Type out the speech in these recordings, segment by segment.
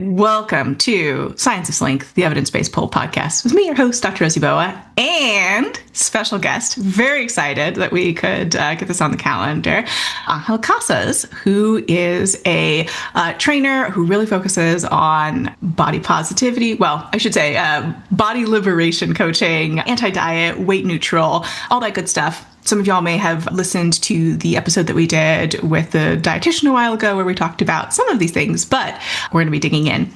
Welcome to Science of Slink, the evidence-based poll podcast with me, your host, Dr. Rosy Boa, and special guest. Very excited that we could get this on the calendar. Àngel Casas, who is a trainer who really focuses on body positivity. Well, I should say body liberation coaching, anti-diet, weight neutral, all that good stuff. Some of y'all may have listened to the episode that we did with the dietitian a while ago where we talked about some of these things, but we're going to be digging in.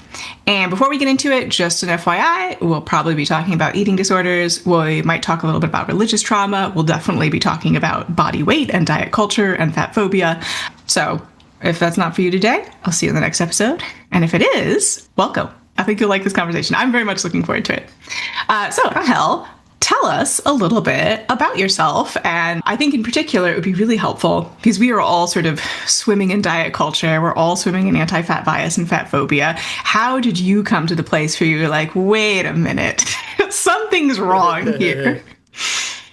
And before we get into it, just an FYI, we'll probably be talking about eating disorders. We might talk a little bit about religious trauma. We'll definitely be talking about body weight and diet culture and fatphobia. So if that's not for you today, I'll see you in the next episode. And if it is, welcome. I think you'll like this conversation. I'm very much looking forward to it. So, Angel, tell us a little bit about yourself. And I think in particular, it would be really helpful because we are all sort of swimming in diet culture. We're all swimming in anti-fat bias and fat phobia. How did you come to the place where you're like, wait a minute, something's wrong here?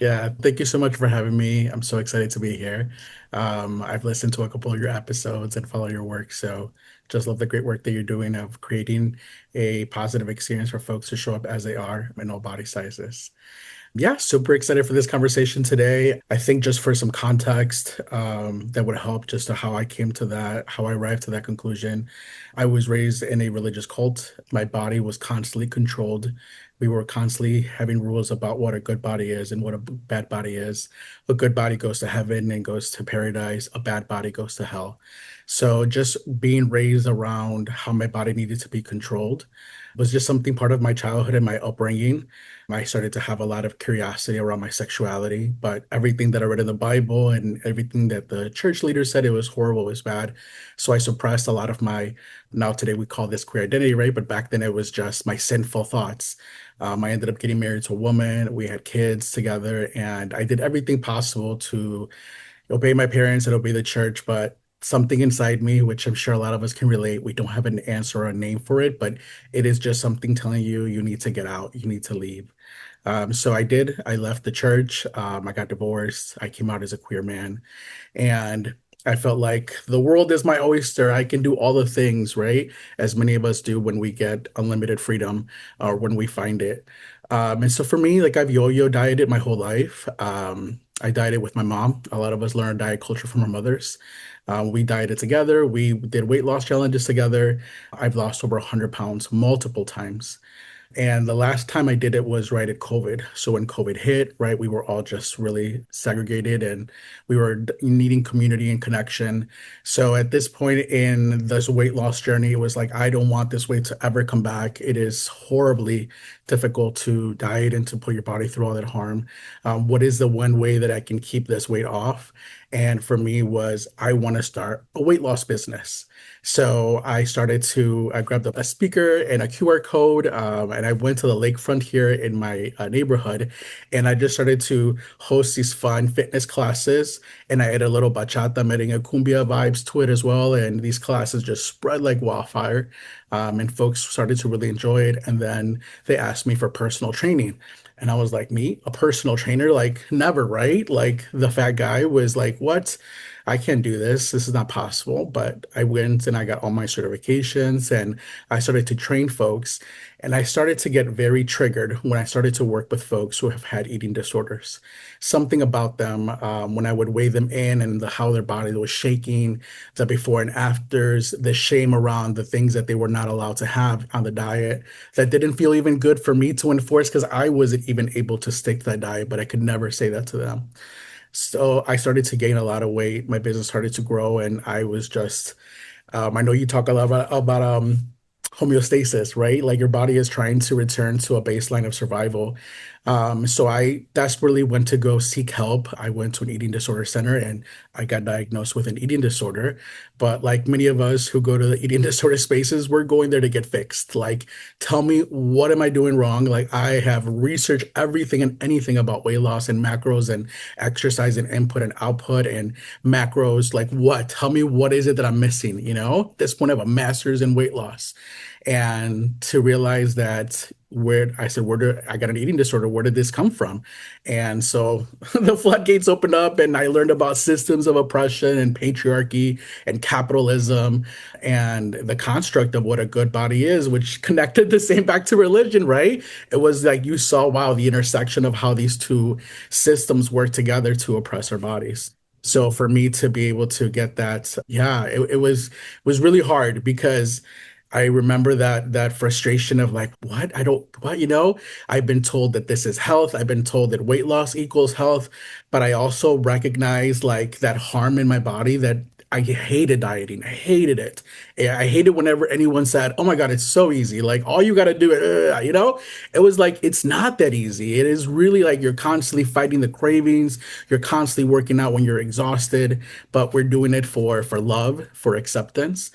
Yeah, thank you so much for having me. I'm so excited to be here. I've listened to a couple of your episodes and follow your work. So just love the great work that you're doing of creating a positive experience for folks to show up as they are in all body sizes. Yeah, super excited for this conversation today. I think just for some context, that would help just to how I came to that, how I arrived to that conclusion. I was raised in a religious cult. My body was constantly controlled. We were constantly having rules about what a good body is and what a bad body is. A good body goes to heaven and goes to paradise. A bad body goes to hell. So just being raised around how my body needed to be controlled was just something part of my childhood and my upbringing. I started to have a lot of curiosity around my sexuality, but everything that I read in the Bible and everything that the church leaders said it was horrible, it was bad. So I suppressed a lot of my, now today we call this queer identity, right? But back then it was just my sinful thoughts. I ended up getting married to a woman. We had kids together, and I did everything possible to obey my parents and obey the church, but something inside me, which I'm sure a lot of us can relate, we don't have an answer or a name for it, but it is just something telling you you need to get out, you need to leave. So I did. I left the church. I got divorced. I came out as a queer man, and I felt like the world is my oyster. I can do all the things, right? As many of us do when we get unlimited freedom or when we find it. And so for me, like I've yo-yo dieted my whole life. I dieted with my mom. A lot of us learn diet culture from our mothers. We dieted together. We did weight loss challenges together. I've lost over 100 pounds multiple times. And the last time I did it was right at COVID. So when COVID hit, right, we were all just really segregated and we were needing community and connection. So at this point in this weight loss journey, it was like, I don't want this weight to ever come back. It is horribly difficult to diet and to put your body through all that harm. What is the one way that I can keep this weight off? And for me was I want to start a weight loss business. So I grabbed up a speaker and a QR code, and I went to the lakefront here in my neighborhood, and I just started to host these fun fitness classes. And I added a little bachata, merengue, cumbia vibes to it as well. And these classes just spread like wildfire, and folks started to really enjoy it. And then they asked me for personal training. And I was like, me, a personal trainer? Like, never, right? Like, the fat guy was like, what? I can't do this. This is not possible. But I went and I got all my certifications and I started to train folks. And I started to get very triggered when I started to work with folks who have had eating disorders. Something about them, when I would weigh them in and how their body was shaking, the before and afters, the shame around the things that they were not allowed to have on the diet that didn't feel even good for me to enforce because I wasn't even able to stick to that diet, but I could never say that to them. So I started to gain a lot of weight. My business started to grow, and I was just I know you talk a lot about homeostasis, right? Like your body is trying to return to a baseline of survival. So I desperately went to go seek help. I went to an eating disorder center and I got diagnosed with an eating disorder. But like many of us who go to the eating disorder spaces, we're going there to get fixed. Like, tell me what am I doing wrong? Like I have researched everything and anything about weight loss and macros and exercise and input and output and macros. Like what? Tell me what is it that I'm missing? At this point, I have a master's in weight loss. and to realize that where I said, I got an eating disorder, where did this come from? And so the floodgates opened up, and I learned about systems of oppression and patriarchy and capitalism and the construct of what a good body is, which connected the same back to religion, right? It was like you saw, wow, the intersection of how these two systems work together to oppress our bodies. So for me to be able to get that, yeah, it was really hard because I remember that frustration of like, what? I don't, what, I've been told that this is health. I've been told that weight loss equals health, but I also recognize like that harm in my body that I hated dieting. I hated it. I hated whenever anyone said, "Oh my God, it's so easy. Like all you got to do it." It was like it's not that easy. It is really like you're constantly fighting the cravings. You're constantly working out when you're exhausted, but we're doing it for love, for acceptance.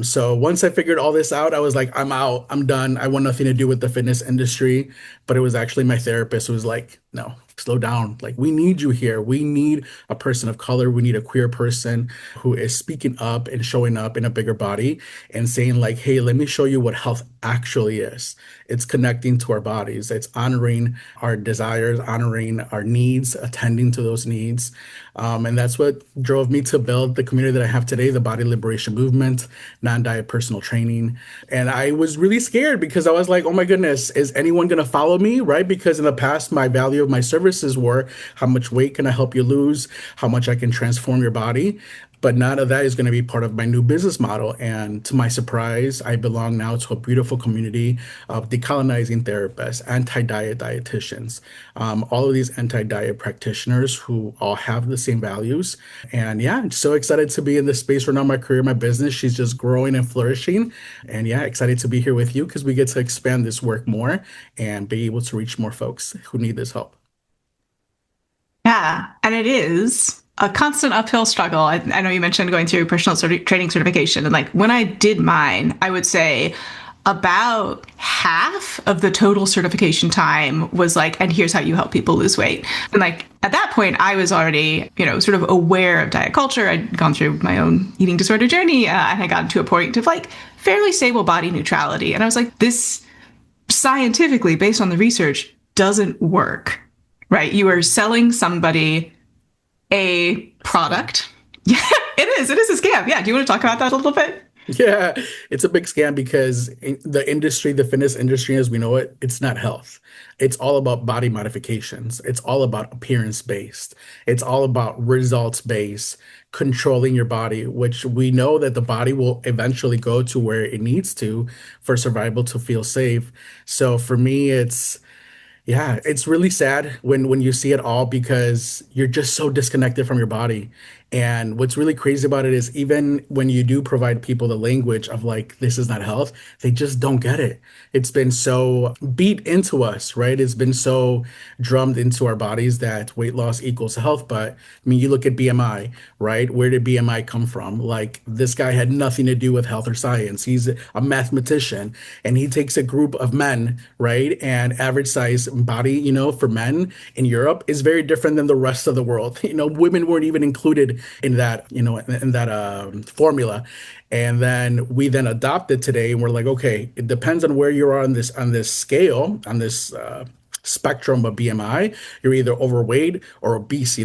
So once I figured all this out, I was like, I'm out. I'm done. I want nothing to do with the fitness industry. But it was actually my therapist who was like, no, slow down. Like, we need you here. We need a person of color. We need a queer person who is speaking up and showing up in a bigger body and saying, like, hey, let me show you what health actually is. It's connecting to our bodies, it's honoring our desires, honoring our needs, attending to those needs. And that's what drove me to build the community that I have today, the Body Liberation Movement, non-diet personal training. And I was really scared because I was like, oh my goodness, is anyone going to follow me? Right? Because in the past, my value of my services were how much weight can I help you lose? How much I can transform your body? But none of that is going to be part of my new business model. And to my surprise, I belong now to a beautiful community of decolonizing therapists, anti-diet dietitians, all of these anti-diet practitioners who all have the same values. And yeah, I'm so excited to be in this space right now. My career, my business, she's just growing and flourishing. And yeah, excited to be here with you because we get to expand this work more and be able to reach more folks who need this help. Yeah, and it is a constant uphill struggle. I know you mentioned going through personal training certification, and like when I did mine, I would say about half of the total certification time was like, and here's how you help people lose weight. And like at that point, I was already, sort of aware of diet culture. I'd gone through my own eating disorder journey, and I got to a point of like fairly stable body neutrality. And I was like, this scientifically, based on the research, doesn't work, right? You are selling somebody a Scam. product. Yeah, it is. It is a scam. Yeah. Do you want to talk about that a little bit? Yeah, it's a big scam because the industry, the fitness industry as we know it, it's not health. It's all about body modifications. It's all about appearance based. It's all about results based, controlling your body, which we know that the body will eventually go to where it needs to for survival to feel safe. So for me, yeah, it's really sad when you see it all because you're just so disconnected from your body. And what's really crazy about it is even when you do provide people the language of like this is not health, they just don't get it. It's been so beat into us, right? It's been so drummed into our bodies that weight loss equals health. But I mean, you look at BMI, right? Where did BMI come from? Like this guy had nothing to do with health or science. He's a mathematician and he takes a group of men, right? And average size body, for men in Europe is very different than the rest of the world. Women weren't even included in that, in that formula. And then we then adopt it today and we're like, okay, it depends on where you are on this scale, on this spectrum of BMI. You're either overweight or obese.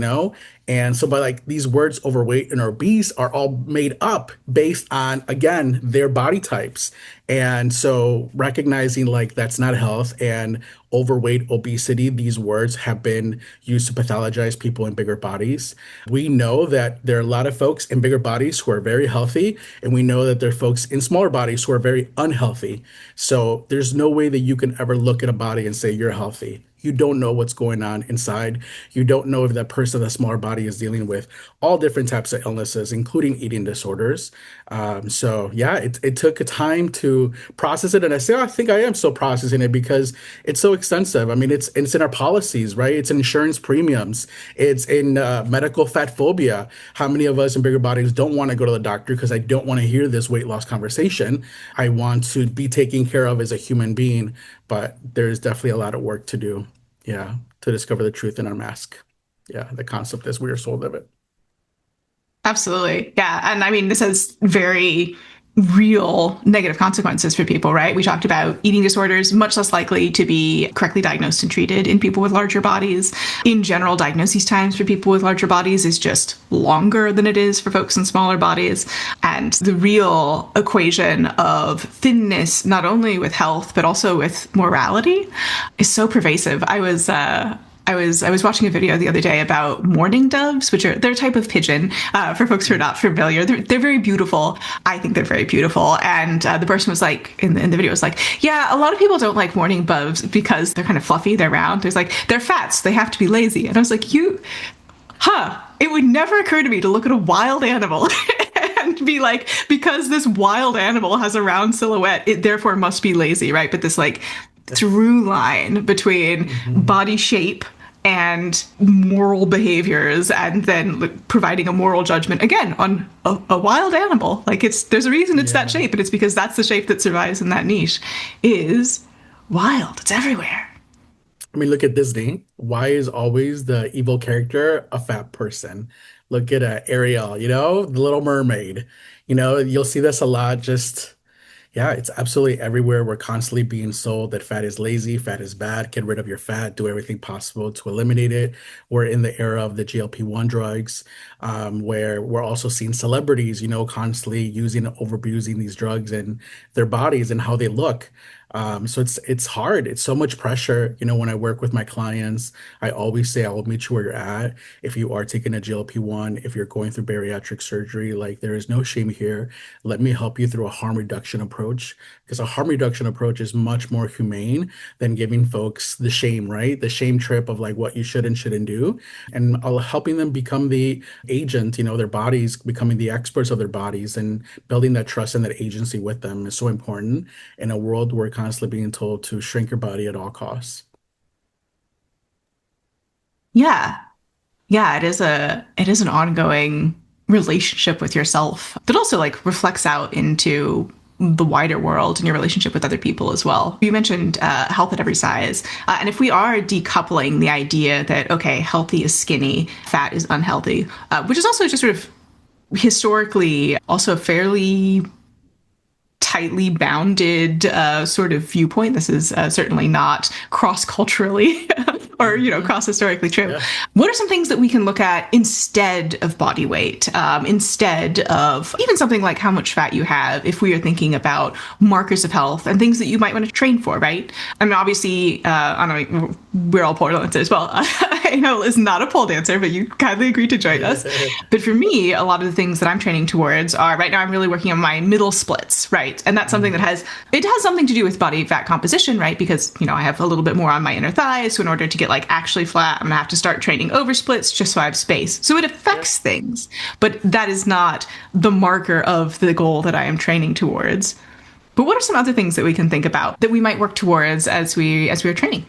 And so by like these words overweight and obese are all made up based on again their body types. And so recognizing like that's not health and overweight, obesity, these words have been used to pathologize people in bigger bodies. We know that there are a lot of folks in bigger bodies who are very healthy, and we know that there are folks in smaller bodies who are very unhealthy. So there's no way that you can ever look at a body and say you're healthy. You don't know what's going on inside. You don't know if that person with a smaller body is dealing with all different types of illnesses, including eating disorders. So yeah, it took a time to process it, and I say I think I am still processing it because it's so extensive. I mean, it's in our policies, right? It's in insurance premiums. It's in medical fat phobia. How many of us in bigger bodies don't want to go to the doctor because I don't want to hear this weight loss conversation? I want to be taken care of as a human being, but there's definitely a lot of work to do. Yeah, to discover the truth in our mask. Yeah, the concept as we are sold of it. Absolutely. Yeah. And I mean, this is very real negative consequences for people, right? We talked about eating disorders, much less likely to be correctly diagnosed and treated in people with larger bodies. In general, diagnosis times for people with larger bodies is just longer than it is for folks in smaller bodies. And the real equation of thinness, not only with health, but also with morality, is so pervasive. I was watching a video the other day about mourning doves, which are they're a type of pigeon. For folks who are not familiar, they're very beautiful. I think they're very beautiful. And the person was like in the video was like, yeah, a lot of people don't like mourning doves because they're kind of fluffy, they're round. There's like they're fats, they have to be lazy. And I was like, it would never occur to me to look at a wild animal and be like, because this wild animal has a round silhouette, it therefore must be lazy, right? But this like through line between body shape and moral behaviors, and then providing a moral judgment again on a wild animal. Like there's a reason it's that shape, and it's because that's the shape that survives in that niche. Is wild. It's everywhere. I mean, look at Disney. Why is always the evil character a fat person? Look at Ariel, the Little Mermaid. You'll see this a lot. Yeah, it's absolutely everywhere. We're constantly being sold that fat is lazy, fat is bad, get rid of your fat, do everything possible to eliminate it. We're in the era of the GLP-1 drugs, where we're also seeing celebrities, constantly using and overusing these drugs and their bodies and how they look. So it's hard. It's so much pressure. When I work with my clients, I always say I will meet you where you're at. If you are taking a GLP-1, if you're going through bariatric surgery, like there is no shame here. Let me help you through a harm reduction approach, because a harm reduction approach is much more humane than giving folks the shame, right? The shame trip of like what you should and shouldn't do, and helping them become the agent, their bodies, becoming the experts of their bodies, and building that trust and that agency with them is so important in a world where we're constantly being told to shrink your body at all costs. Yeah. Yeah, it is an ongoing relationship with yourself that also like reflects out into the wider world and your relationship with other people as well. You mentioned health at every size. And if we are decoupling the idea that, okay, healthy is skinny, fat is unhealthy, which is also just sort of historically also fairly tightly bounded sort of viewpoint. This is certainly not cross-culturally or cross-historically true. Yeah. What are some things that we can look at instead of body weight, instead of even something like how much fat you have, if we are thinking about markers of health and things that you might want to train for, right? I mean, obviously, I don't know, we're all pole dancers. Well, I know is not a pole dancer, but you kindly agreed to join us. But for me, a lot of the things that I'm training towards are right now I'm really working on my middle splits, right? And that's something that has something to do with body fat composition, right? Because, I have a little bit more on my inner thighs. So in order to get like actually flat, I'm gonna have to start training over splits just so I have space. So it affects things, but that is not the marker of the goal that I am training towards. But what are some other things that we can think about that we might work towards as we are training?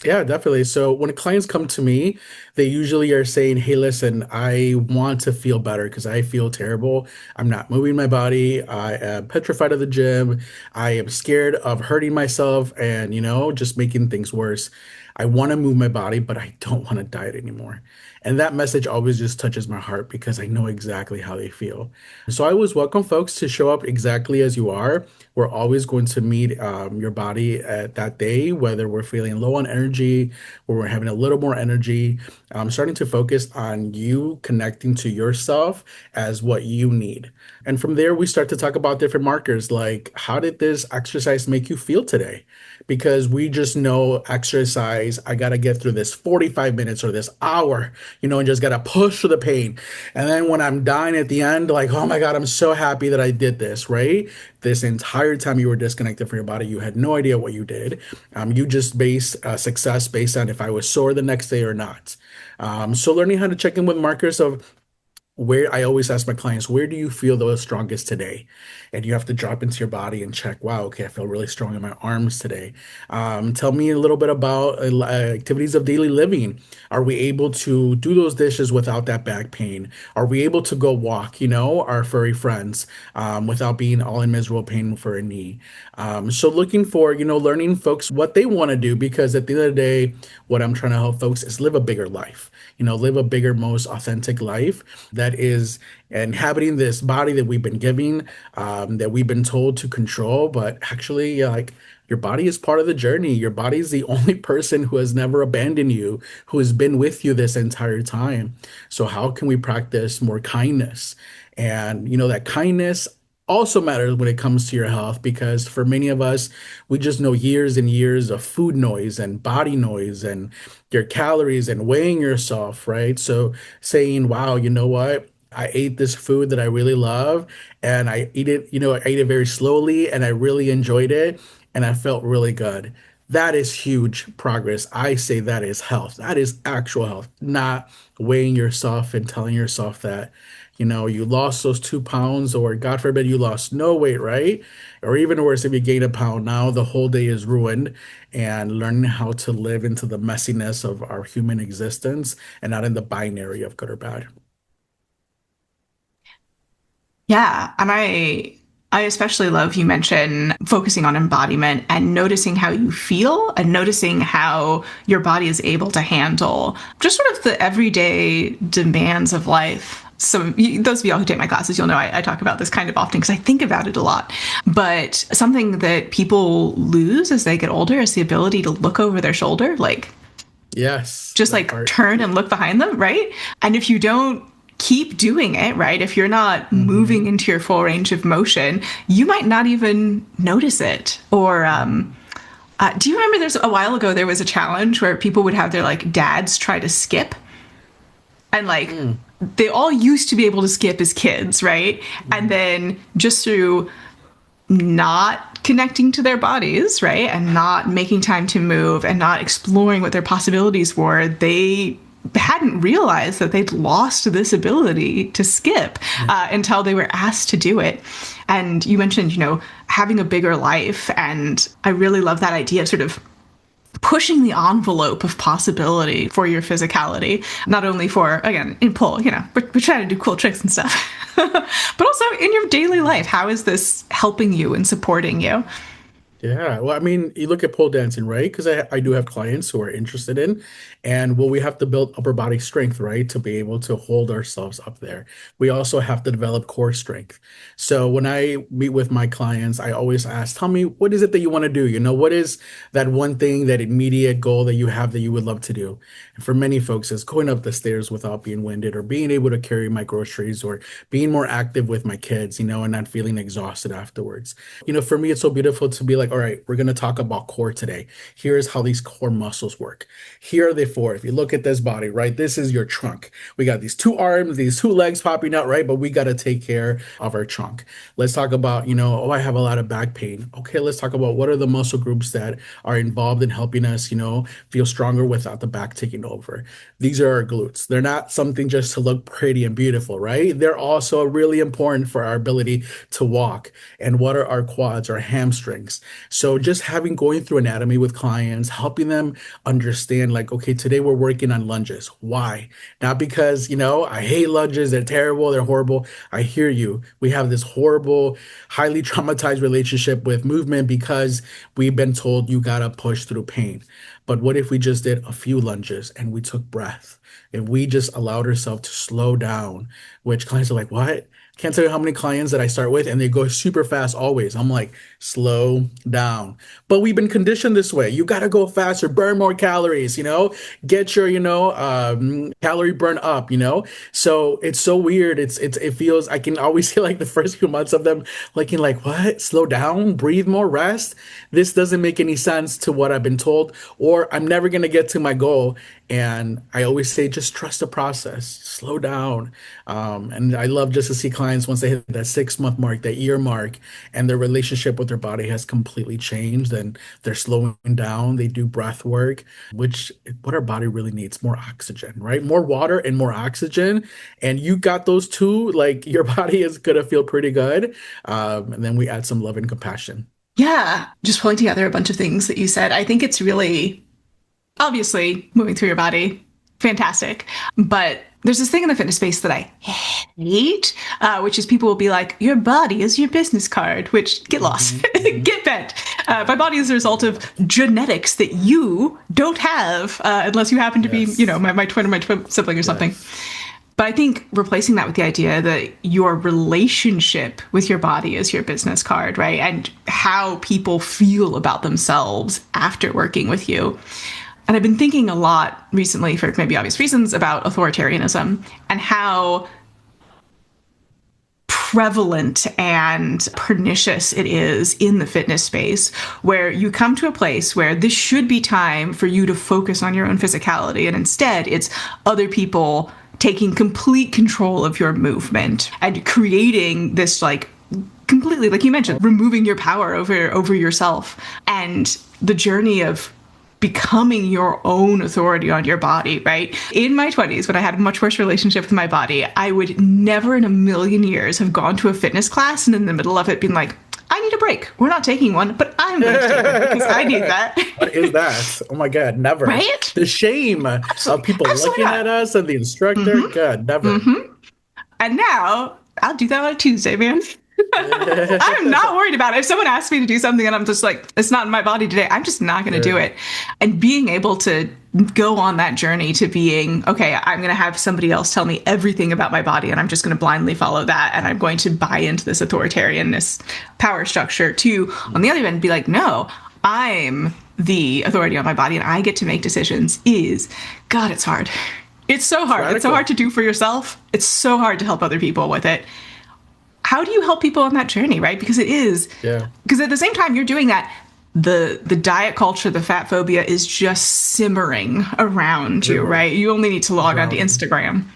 Yeah, definitely. So when clients come to me, they usually are saying, "Hey, listen, I want to feel better because I feel terrible. I'm not moving my body. I am petrified of the gym. I am scared of hurting myself and, just making things worse. I want to move my body, but I don't want to diet anymore." And that message always just touches my heart because I know exactly how they feel. So I always welcome folks to show up exactly as you are. We're always going to meet your body at that day, whether we're feeling low on energy or we're having a little more energy. Starting to focus on you connecting to yourself as what you need. And from there, we start to talk about different markers like how did this exercise make you feel today? Because we just know exercise, I got to get through this 45 minutes or this hour, and just got to push through the pain. And then when I'm dying at the end, like, oh my God, I'm so happy that I did this, right? This entire time you were disconnected from your body, you had no idea what you did. You just based success based on if I was sore the next day or not. So learning how to check in with markers of where I always ask my clients, where do you feel the strongest today? And you have to drop into your body and check, wow, okay, I feel really strong in my arms today. Tell me a little bit about activities of daily living. Are we able to do those dishes without that back pain? Are we able to go walk, our furry friends, without being all in miserable pain for a knee? So looking for, learning folks what they want to do, because at the end of the day, what I'm trying to help folks is live a bigger life, live a bigger, most authentic life that that is inhabiting this body that we've been giving, that we've been told to control. But actually, yeah, like your body is part of the journey. Your body is the only person who has never abandoned you, who has been with you this entire time. So how can we practice more kindness? And that kindness also matters when it comes to your health, because for many of us, we just know years and years of food noise and body noise and your calories and weighing yourself, right? So saying, wow, you know what? I ate this food that I really love, and I eat it, I ate it very slowly and I really enjoyed it and I felt really good. That is huge progress. I say that is health. That is actual health, not weighing yourself and telling yourself that, you lost those 2 pounds, or God forbid you lost no weight, right? Or even worse, if you gain a pound, now the whole day is ruined. And learning how to live into the messiness of our human existence and not in the binary of good or bad. Yeah, and I especially love you mention focusing on embodiment and noticing how you feel and noticing how your body is able to handle just sort of the everyday demands of life. So those of y'all who take my classes, you'll know I talk about this kind of often because I think about it a lot. But something that people lose as they get older is the ability to look over their shoulder, like Yes, just that like part. turn and look behind them, right? And if you don't keep doing it, right, if you're not moving Hmm. into your full range of motion, you might not even notice it. Or do you remember there's a while ago there was a challenge where people would have their like dads try to skip, and like Mm. they all used to be able to skip as kids, right? And then just through not connecting to their bodies, right? And not making time to move and not exploring what their possibilities were, they hadn't realized that they'd lost this ability to skip Yeah. until they were asked to do it. And you mentioned, having a bigger life. And I really love that idea of sort of pushing the envelope of possibility for your physicality, not only for, again, in pull, we're trying to do cool tricks and stuff, but also in your daily life. How is this helping you and supporting you? Yeah, well, I mean, you look at pole dancing, right? Because I do have clients who are interested in, and well, we have to build upper body strength, right, to be able to hold ourselves up there. We also have to develop core strength. So when I meet with my clients, I always ask, tell me, what is it that you want to do? What is that one thing, that immediate goal that you have that you would love to do? And for many folks, it's going up the stairs without being winded, or being able to carry my groceries, or being more active with my kids, and not feeling exhausted afterwards. For me, it's so beautiful to be like, all right, we're going to talk about core today. Here's how these core muscles work. Here are the four. If you look at this body, right, this is your trunk. We got these two arms, these two legs popping out, right? But we got to take care of our trunk. Let's talk about, oh, I have a lot of back pain. Okay, let's talk about what are the muscle groups that are involved in helping us, feel stronger without the back taking over. These are our glutes. They're not something just to look pretty and beautiful, right? They're also really important for our ability to walk. And what are our quads, our hamstrings? So just going through anatomy with clients, helping them understand, like, okay, today we're working on lunges. Why? Not because, I hate lunges, they're terrible, they're horrible. I hear you. We have this horrible, highly traumatized relationship with movement because we've been told you gotta push through pain. But what if we just did a few lunges and we took breath? If we just allowed ourselves to slow down, which clients are like, what? Can't tell you how many clients that I start with and they go super fast always. I'm like, slow down. But we've been conditioned this way. You got to go faster, burn more calories, get your, calorie burn up, So it's so weird. It feels, I can always see like the first few months of them looking like, what? Slow down, breathe more, rest. This doesn't make any sense to what I've been told, or I'm never going to get to my goal. And I always say, just trust the process, slow down. And I love just to see clients once they hit that 6 month mark, that year mark, and their relationship with their body has completely changed and they're slowing down. They do breath work, which what our body really needs, more oxygen, right? More water and more oxygen. And you got those two, like your body is going to feel pretty good. And then we add some love and compassion. Yeah, just pulling together a bunch of things that you said. I think it's really obviously moving through your body, fantastic. But there's this thing in the fitness space that I hate, which is people will be like, your body is your business card, which get lost, Mhm, mhm. get bent. My body is a result of genetics that you don't have, unless you happen to be, Yes. my twin or my twin sibling or something. Yes. But I think replacing that with the idea that your relationship with your body is your business card, right? And how people feel about themselves after working with you. And I've been thinking a lot recently, for maybe obvious reasons, about authoritarianism and how prevalent and pernicious it is in the fitness space, where you come to a place where this should be time for you to focus on your own physicality, and instead it's other people taking complete control of your movement and creating this, like, completely, like you mentioned, removing your power over yourself. And the journey of becoming your own authority on your body, right? In my 20s, when I had a much worse relationship with my body, I would never in a million years have gone to a fitness class and in the middle of it been like, I need a break. We're not taking one, but I'm going to take it because I need that. What is that? Oh my God, never. Right? The shame of people Absolutely looking not. at us and the instructor. God, never. And now I'll do that on a Tuesday, man. I'm not worried about it. If someone asks me to do something and I'm just like, it's not in my body today, I'm just not going to do it. And being able to go on that journey to being, okay, I'm going to have somebody else tell me everything about my body and I'm just going to blindly follow that. And I'm going to buy into this authoritarianness power structure to, on the other end, be like, no, I'm the authority on my body and I get to make decisions is, God, it's hard. It's so hard. It's so hard to do for yourself. It's so hard to help other people with it. How do you help people on that journey, right? Because it is, because at the same time you're doing that, the diet culture, the fat phobia is just simmering around you, right? You only need to log onto Instagram.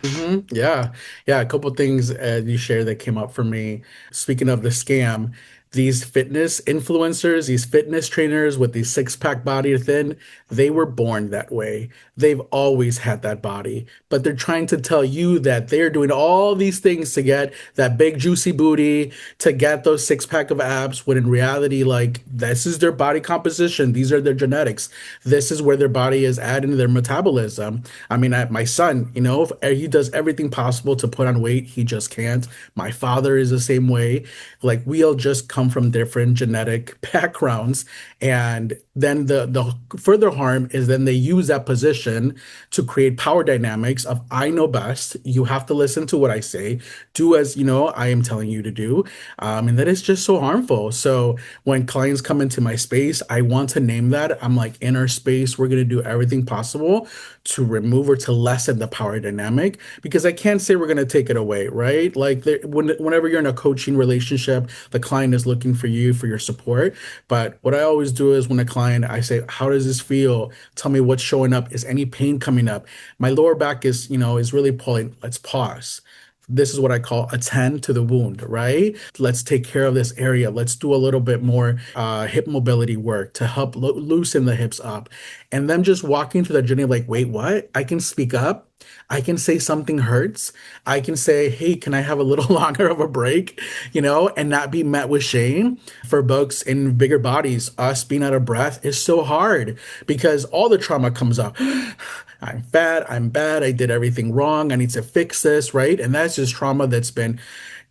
Yeah. Yeah. A couple of things you shared that came up for me. Speaking of the scam, these fitness influencers, these fitness trainers with these six-pack body thin, they were born that way. They've always had that body, but they're trying to tell you that they're doing all these things to get that big juicy booty, to get those six-pack of abs, when in reality, like, this is their body composition. These are their genetics. This is where their body is at in their metabolism. I mean, my son, he does everything possible to put on weight. He just can't. My father is the same way. Like, we all just come from different genetic backgrounds. And then the further harm is then they use that position to create power dynamics of, I know best. You have to listen to what I say. Do as I am telling you to do. And that is just so harmful. So when clients come into my space, I want to name that. I'm like, in our space, we're going to do everything possible to remove or to lessen the power dynamic, because I can't say we're going to take it away, right? Like, whenever you're in a coaching relationship, the client is looking for you for your support. But what I always do is, when a client, I say, how does this feel? Tell me what's showing up. Is any pain coming up? My lower back is really pulling. Let's pause. This is what I call attend to the wound, right? Let's take care of this area. Let's do a little bit more hip mobility work to help loosen the hips up. And then just walking through that journey of like, wait, what? I can speak up. I can say something hurts. I can say, hey, can I have a little longer of a break? And not be met with shame. For folks in bigger bodies, us being out of breath is so hard because all the trauma comes up. I'm fat, I'm bad, I did everything wrong, I need to fix this, right? And that's just trauma that's been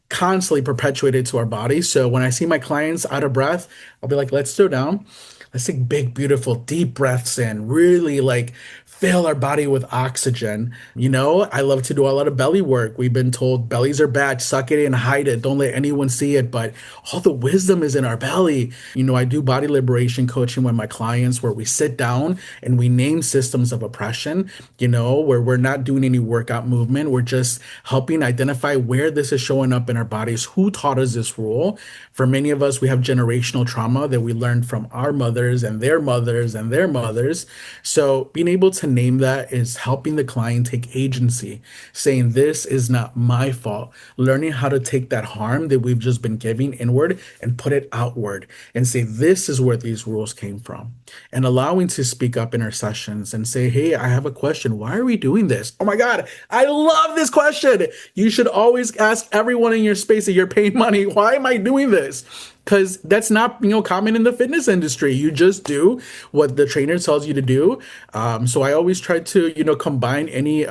constantly perpetuated to our bodies. So when I see my clients out of breath, I'll be like, let's slow down. Let's take big, beautiful, deep breaths in, really like fill our body with oxygen. I love to do a lot of belly work. We've been told bellies are bad, suck it in, hide it, don't let anyone see it. But all the wisdom is in our belly. I do body liberation coaching with my clients where we sit down and we name systems of oppression, where we're not doing any workout movement. We're just helping identify where this is showing up in our bodies. Who taught us this rule? For many of us, we have generational trauma that we learned from our mothers and their mothers and their mothers. So being able to name that is helping the client take agency, saying, this is not my fault. Learning how to take that harm that we've just been giving inward and put it outward and say, this is where these rules came from. And allowing to speak up in our sessions and say, hey, I have a question. Why are we doing this? Oh my God, I love this question. You should always ask everyone in your space that you're paying money, why am I doing this? Because that's not common in the fitness industry. You just do what the trainer tells you to do. So I always try to combine any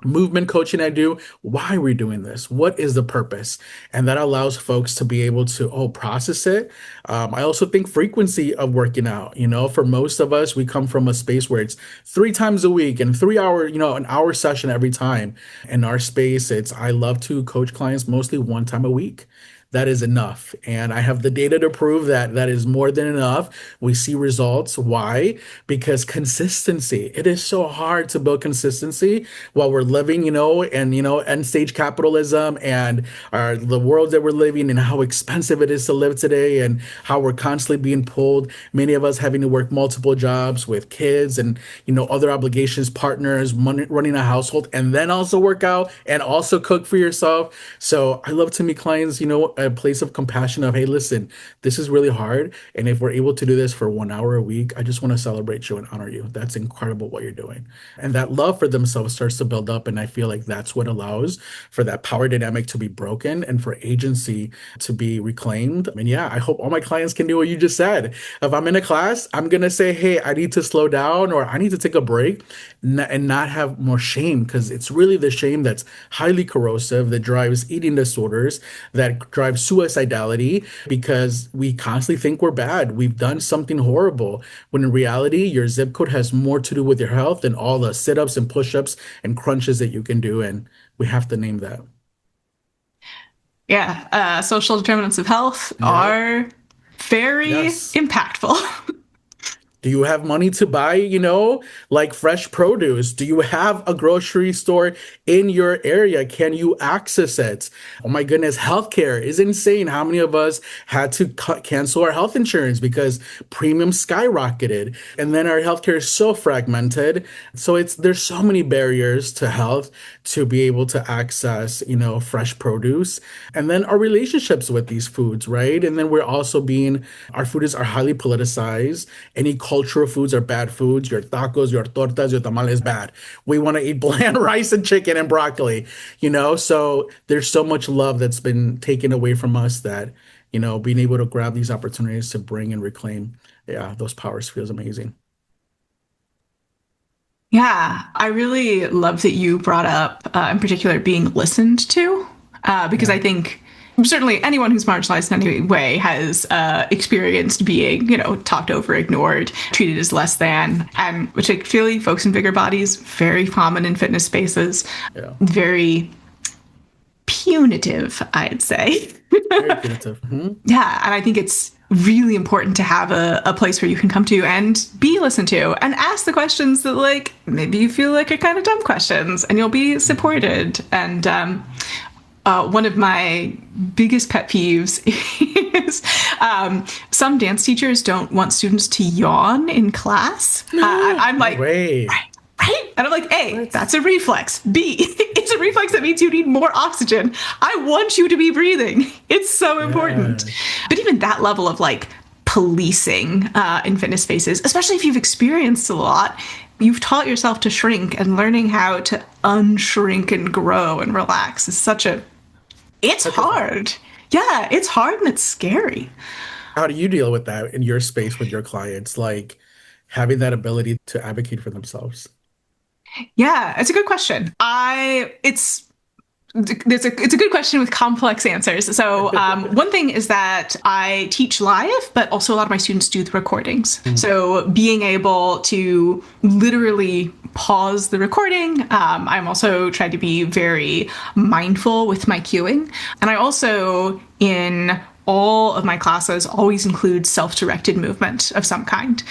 movement coaching I do, why are we doing this? What is the purpose? And that allows folks to be able to, process it. I also think frequency of working out, for most of us, we come from a space where it's 3 times a week and 3 hour, an hour session every time. In our space, I love to coach clients mostly 1 time a week. That is enough. And I have the data to prove that that is more than enough. We see results. Why? Because consistency. It is so hard to build consistency while we're living, and, end stage capitalism and the world that we're living and how expensive it is to live today and how we're constantly being pulled. Many of us having to work multiple jobs with kids and, other obligations, partners, money, running a household, and then also work out and also cook for yourself. So I love to meet clients, a place of compassion of, hey, listen, this is really hard. And if we're able to do this for 1 hour a week, I just want to celebrate you and honor you. That's incredible what you're doing. And that love for themselves starts to build up. And I feel like that's what allows for that power dynamic to be broken and for agency to be reclaimed. And yeah, I hope all my clients can do what you just said. If I'm in a class, I'm going to say, hey, I need to slow down or I need to take a break and not have more shame, because it's really the shame that's highly corrosive, that drives eating disorders, that drives suicidality, because we constantly think we're bad. We've done something horrible. When in reality, your zip code has more to do with your health than all the sit ups and push ups and crunches that you can do. And we have to name that. Yeah. Social determinants of health Yep. are very Yes. impactful. Do you have money to buy, like fresh produce? Do you have a grocery store in your area? Can you access it? Oh my goodness, healthcare is insane. How many of us had to cancel our health insurance because premiums skyrocketed? And then our healthcare is so fragmented. So there's so many barriers to health to be able to access, fresh produce. And then our relationships with these foods, right? And then our food are highly politicized. Any cultural foods are bad foods. Your tacos, your tortas, your tamales bad. We want to eat bland rice and chicken and broccoli, So there's so much love that's been taken away from us that, being able to grab these opportunities to bring and reclaim, yeah, those powers feels amazing. Yeah, I really love that you brought up, in particular, being listened to, because Yeah. I think certainly anyone who's marginalized in any way has experienced being, talked over, ignored, treated as less than, and particularly folks in bigger bodies, very common in fitness spaces, Yeah. very punitive, I'd say. Very punitive. Mhm. Yeah, and I think it's really important to have a place where you can come to and be listened to and ask the questions that, like, maybe you feel like are kind of dumb questions, and you'll be supported. And one of my biggest pet peeves is some dance teachers don't want students to yawn in class. I'm No like, way. right? And I'm like, A, What? that's a reflex. B, it's a reflex that means you need more oxygen. I want you to be breathing. It's so important. Yes. But even that level of like policing in fitness spaces, especially if you've experienced a lot, you've taught yourself to shrink, and learning how to unshrink and grow and relax is it's Such a thing. hard. Yeah, it's hard and it's scary. How do you deal with that in your space with your clients? Like having that ability to advocate for themselves? Yeah, it's a good question. It's a good question with complex answers. So one thing is that I teach live, but also a lot of my students do the recordings. Mm. So being able to literally pause the recording. I'm also trying to be very mindful with my cueing. And I also, in all of my classes, always include self-directed movement of some kind.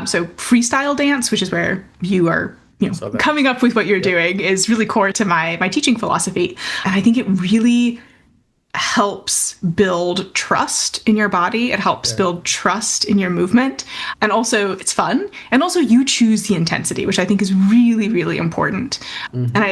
So freestyle dance, which is where you are So that. coming up with what you're Yep. doing, is really core to my teaching philosophy. And I think it really helps build trust in your body. It helps Yeah. build trust in your movement. And also it's fun. And also you choose the intensity, which I think is really, really important. And Hmm.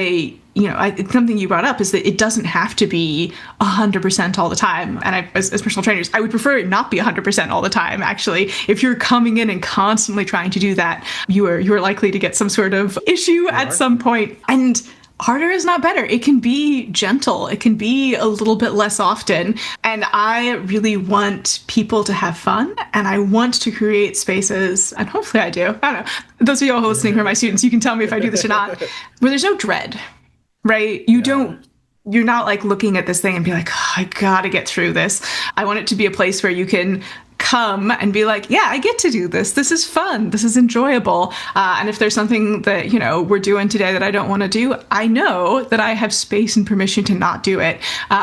it's something you brought up is that it doesn't have to be 100% all the time. And as personal trainers, I would prefer it not be 100% all the time. Actually, if you're coming in and constantly trying to do that, you are likely to get some sort of issue You at are. some point. And harder is not better. It can be gentle. It can be a little bit less often. And I really want people to have fun, and I want to create spaces, and hopefully I do. I don't know. Those of you all listening who are my students, you can tell me if I do this or not, where there's no dread. right? Yeah. You're not like looking at this thing and be like, oh, I gotta get through this. I want it to be a place where you can come and be like, yeah, I get to do this. This is fun. This is enjoyable. And if there's something that, we're doing today that I don't want to do, I know that I have space and permission to not do it,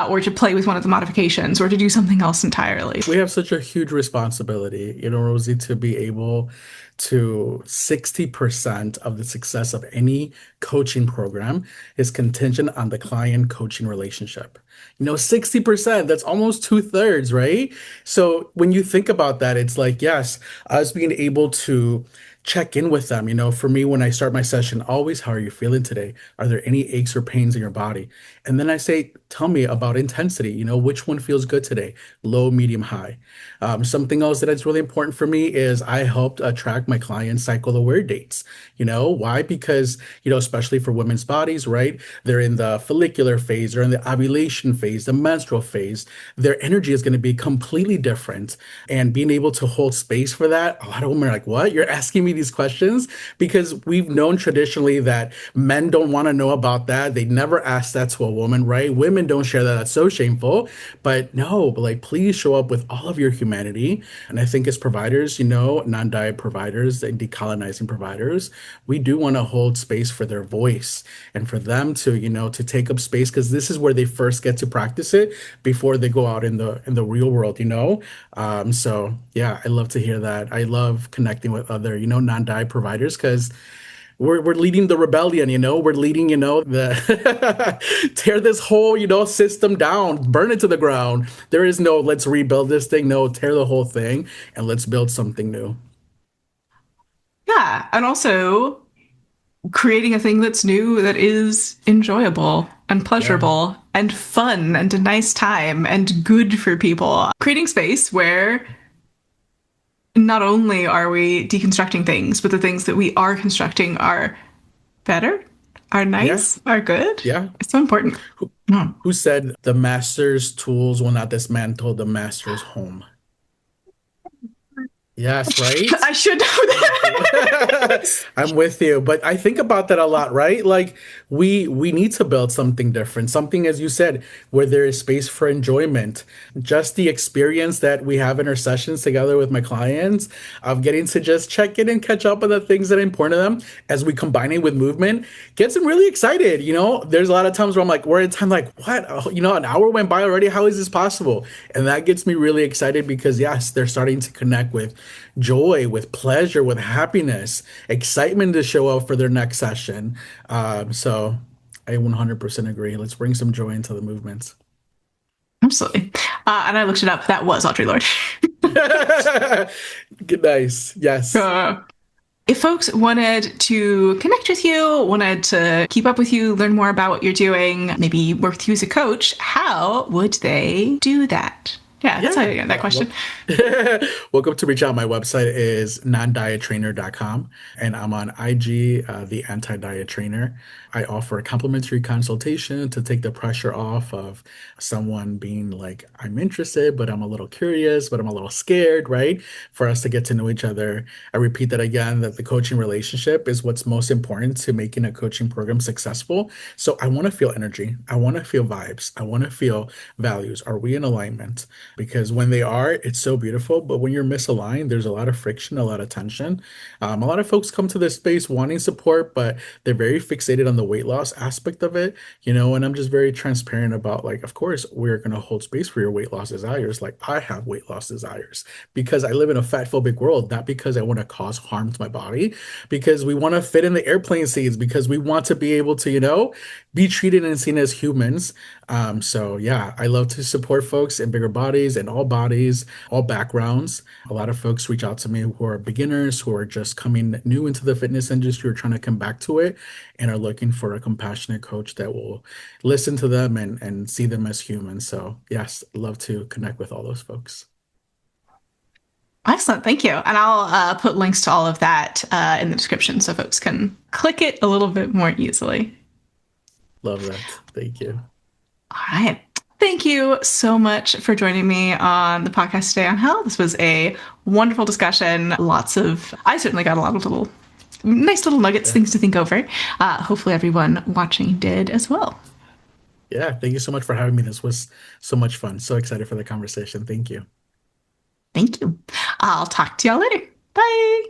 or to play with one of the modifications, or to do something else entirely. We have such a huge responsibility, Rosie, to be able to 60% of the success of any coaching program is contingent on the client coaching relationship. 60%, that's almost two-thirds, right? So when you think about that, it's like, yes, us being able to check in with them. For me, when I start my session, always, how are you feeling today? Are there any aches or pains in your body? And then I say, tell me about intensity. Which one feels good today? Low, medium, high. Something else that is really important for me is I helped track my clients' cycle aware dates. Why? Because, especially for women's bodies, right? They're in the follicular phase, they're in the ovulation phase, the menstrual phase. Their energy is going to be completely different. And being able to hold space for that, a lot of women are like, what? You're asking me these questions? Because we've known traditionally that men don't want to know about that. They never ask that to a woman, right? Women don't share that. That's so shameful. But no, but like, please show up with all of your humanity. And I think as providers, non-diet providers and decolonizing providers, we do want to hold space for their voice and for them to, to take up space, because this is where they first get to practice it before they go out in the real world. So yeah, I love to hear that. I love connecting with other, non-diet providers, because we're leading the rebellion. We're leading, the tear this whole, system down, burn it to the ground. There is no let's rebuild this thing. No, tear the whole thing and let's build something new. Yeah. And also creating a thing that's new, that is enjoyable and Yeah. pleasurable and fun and a nice time and good for people. Creating space where not only are we deconstructing things, but the things that we are constructing are better, are Yeah. nice, are good. Yeah. It's so important. Who, Hmm. who said the master's tools will not dismantle the master's home? Yes, right? I should know that. I'm with you, but I think about that a lot, right? Like we need to build something different, something, as you said, where there is space for enjoyment. Just the experience that we have in our sessions together with my clients of getting to just check in and catch up on the things that are important to them as we combine it with movement gets them really excited. There's a lot of times where I'm like, we're at a time like, what? Oh, an hour went by already. How is this possible? And that gets me really excited because yes, they're starting to connect with joy, with pleasure, with happiness, excitement to show up for their next session. So I 100% agree. Let's bring some joy into the movements. Absolutely. And I looked it up. That was Audre Lorde. Good, nice. Yes. uh, if folks wanted to connect with you, wanted to keep up with you, learn more about what you're doing, maybe work with you as a coach, how would they do that? Yeah, that's how Yeah. you get that question. Welcome to reach out. My website is nondiettrainer.com and I'm on IG, the anti-diet trainer. I offer a complimentary consultation to take the pressure off of someone being like, I'm interested, but I'm a little curious, but I'm a little scared, right? For us to get to know each other. I repeat that again, that the coaching relationship is what's most important to making a coaching program successful. So I want to feel energy. I want to feel vibes. I want to feel values. Are we in alignment? Because when they are, it's so beautiful. But when you're misaligned, there's a lot of friction, a lot of tension. A lot of folks come to this space wanting support, but they're very fixated on the weight loss aspect of it, and I'm just very transparent about, like, of course, we're going to hold space for your weight loss desires. Like, I have weight loss desires because I live in a fat phobic world, not because I want to cause harm to my body, because we want to fit in the airplane seats, because we want to be able to, be treated and seen as humans. So yeah, I love to support folks in bigger bodies and all bodies, all backgrounds. A lot of folks reach out to me who are beginners, who are just coming new into the fitness industry, or trying to come back to it, and are looking for a compassionate coach that will listen to them and see them as humans. So yes, love to connect with all those folks. Excellent. Thank you. And I'll put links to all of that in the description so folks can click it a little bit more easily. Love that. Thank you. All right. Thank you so much for joining me on the podcast today, Angel. This was a wonderful discussion. I certainly got a lot of little nice little nuggets, Yeah. things to think over. Hopefully, everyone watching did as well. Yeah. Thank you so much for having me. This was so much fun. So excited for the conversation. Thank you. Thank you. I'll talk to y'all later. Bye.